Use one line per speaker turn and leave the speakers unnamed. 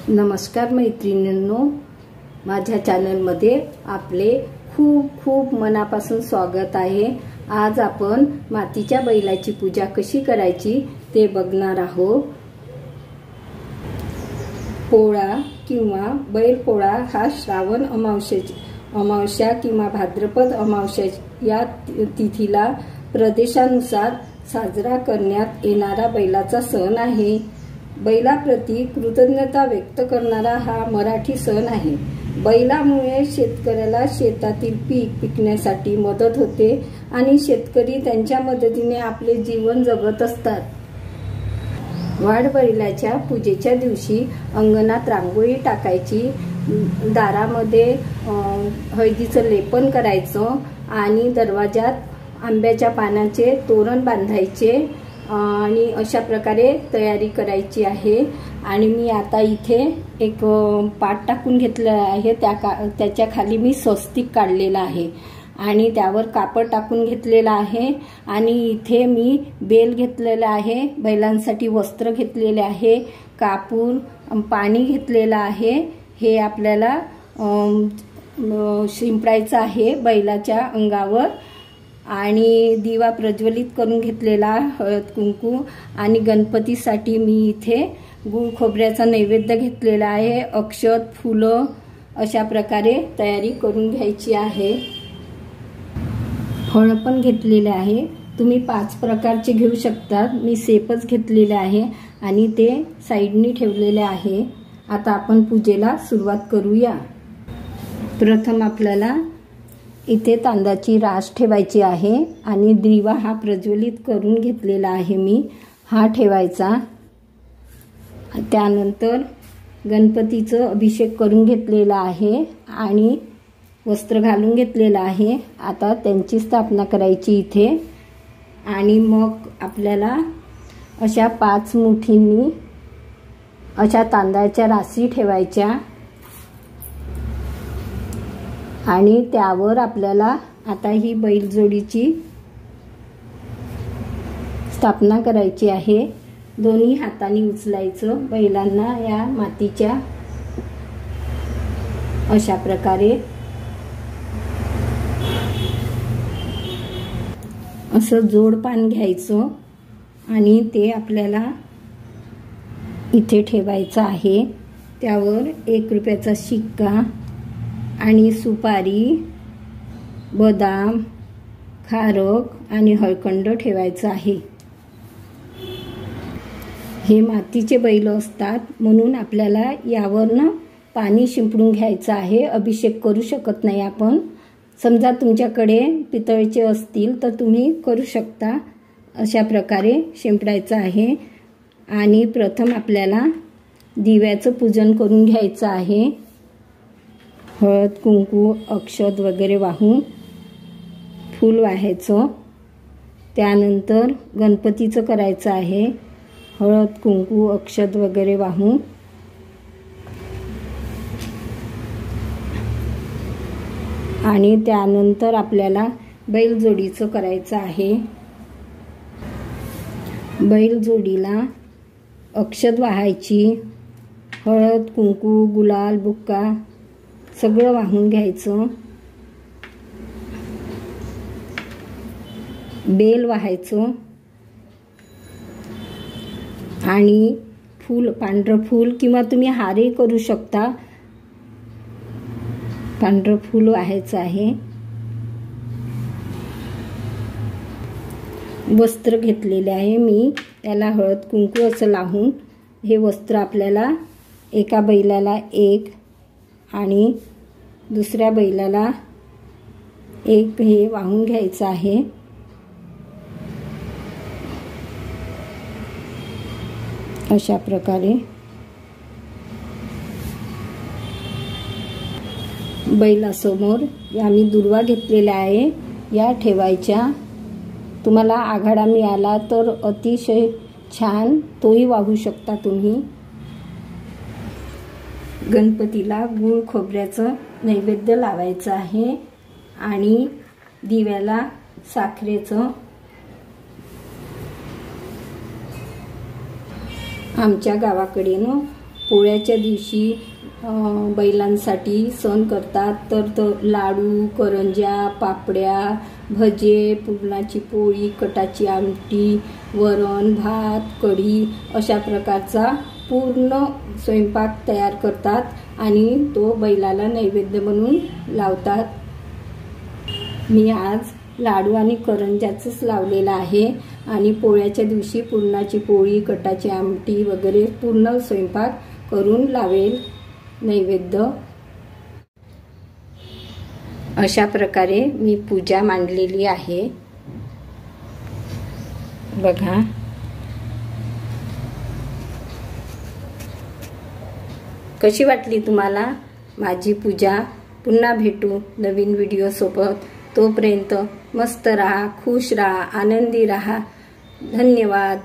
नमस्कार मैत्रिणींनो, माझ्या चॅनलमध्ये आपले खूप खूप मनापासून स्वागत आहे। आज आपण मातीच्या बैलाची पूजा कशी करायची ते बघणार आहोत। पोळा किंवा बैलपोळा हा श्रावण अमावस्या किंवा भाद्रपद अमावस्या या तिथीला प्रदेशानुसार साजरा करण्यात येणारा बैलाचा सण आहे। बैलाप्रती कृतज्ञता व्यक्त करणारा हा मराठी सण आहे। बैलामुळे शेतकऱ्याला शेतातील पीक पिकण्यासाठी मदत होते आणि शेतकरी त्यांच्या मदतीने आपले जीवन जगत असतात। वाढबैलाच्या पूजेच्या दिवशी अंगणात रांगोळी टाकायची, दारामध्ये हळदीचं लेपन करायचं आणि दरवाजात आंब्याच्या पानाचे तोरण बांधायचे आणि अशा प्रकारे तयारी करायची आहे। आणि मी आता इथे एक पाट टाकून घेतलेला आहे, त्याच्या खाली मी स्वस्तिक काढलेला आहे आणि त्यावर कापड टाकून घेतलेला आहे आणि इथे मी बेल घेतलेला आहे, बैलांसाठी वस्त्र घेतलेले आहे, कापूर पाणी घेतलेला आहे। हे आपल्याला शिंपडायचं आहे बैलाच्या अंगावर आणि दिवा प्रज्वलित करून घेतलेला हळद कुंकू आणि गणपतीसाठी मी इथे गुळ खोबऱ्याचा नैवेद्य घेतलेला आहे। अक्षत फुलं अशा प्रकारे तयारी करून घ्यायची आहे। फळ पण घेतलेले आहे, तुम्ही 5 प्रकारचे घेऊ शकता, मी सेपच घेतलेले आहे आणि ते साइडनी ठेवलेले आहे। आता आपण पूजेला सुरुवात करूया। प्रथम आपल्याला इथे तांदळाची रास ठेवायची आहे आणि दिवा हा प्रज्वलित करून घेतलेला आहे मी, हा ठेवायचा। त्यानंतर गणपतीचं अभिषेक करून घेतलेला आहे आणि वस्त्र घालून घेतलेला आहे। आता त्यांची स्थापना करायची इथे आणि मग आपल्याला अशा 5 मुठींनी अशा तांदळाच्या राशी ठेवायच्या आणि त्यावर आपल्याला आता ही बैलजोडीची स्थापना करायची आहे। दोन्ही हातांनी उचलायचं बैलांना या मातीच्या, अशा प्रकारे असं जोडपान घ्यायचं आणि ते आपल्याला इथे ठेवायचं आहे। त्यावर 1 रुपयाचा शिक्का आणि सुपारी, बदाम, खारक आणि हळकंड ठेवायचं आहे। हे मातीचे बैल असतात म्हणून आपल्याला यावरनं पाणी शिंपडून घ्यायचं आहे, अभिषेक करू शकत नाही आपण। समजा तुमच्याकडे पितळेचे असतील तर तुम्ही करू शकता। अशा प्रकारे शिंपडायचं आहे आणि प्रथम आपल्याला दिव्याचं पूजन करून घ्यायचं आहे। हळद कुंकू अक्षत वगैरे वाहून फूल वाहायचं। त्यानंतर गणपतीचं करायचं आहे, हळद कुंकू अक्षत वगैरे वाहून आणि त्यानंतर आपल्याला बैलजोडीचं करायचं आहे। बैलजोडीला अक्षत वाहायची, हळद कुंकू गुलाल बुक्का सगळं वाहून घ्यायचं, बेल वाहायचं आणि फूल, पांढरं फूल किंवा तुम्ही हारही करू शकता, पांढरं फूल वाहायचं आहे। वस्त्र घेतलेले आहे मी, त्याला हळद कुंकू असं लावून हे वस्त्र आपल्याला एका बैलाला 1 आणि दुसऱ्या बैलाला 1 हे वाहून घ्यायचं आहे। अशा प्रकारे बैलासमोर आम्ही दुर्वा घेतलेला आहे, या ठेवायच्या। तुम्हाला आघाडा मिळाला तर अतिशय छान, तोही वाहू शकता तुम्ही। गणपतीला गुळ खोबऱ्याचं नैवेद्य लावायचं आहे आणि दिव्याला साखरेचं। आमच्या गावाकडे पोळ्याच्या दिवशी बैलांसाठी सण करतात, तर लाडू, करंज्या, पापड्या, भजे, पुरणाची पोळी, कटाची आमटी, वरण, भात, कढी अशा प्रकारचा पूर्ण स्वयंपाक तयार करतात आणि तो बैलाला नैवेद्य म्हणून लावतात। मी आज लाडू आणि करंज्याचंच लावलेलं आहे आणि पोळ्याच्या दिवशी पुरणाची पोळी, कटाची आमटी वगैरे पूर्ण स्वयंपाक करून लावेल नैवेद्य। अशा प्रकारे मी पूजा मांडलेली आहे बघा। कशी वाटली तुम्हाला माझी पूजा? पुन्हा भेटू नवीन व्हिडिओ सोबत। तोपर्यंत मस्त राहा, खुश राहा, आनंदी राहा। धन्यवाद।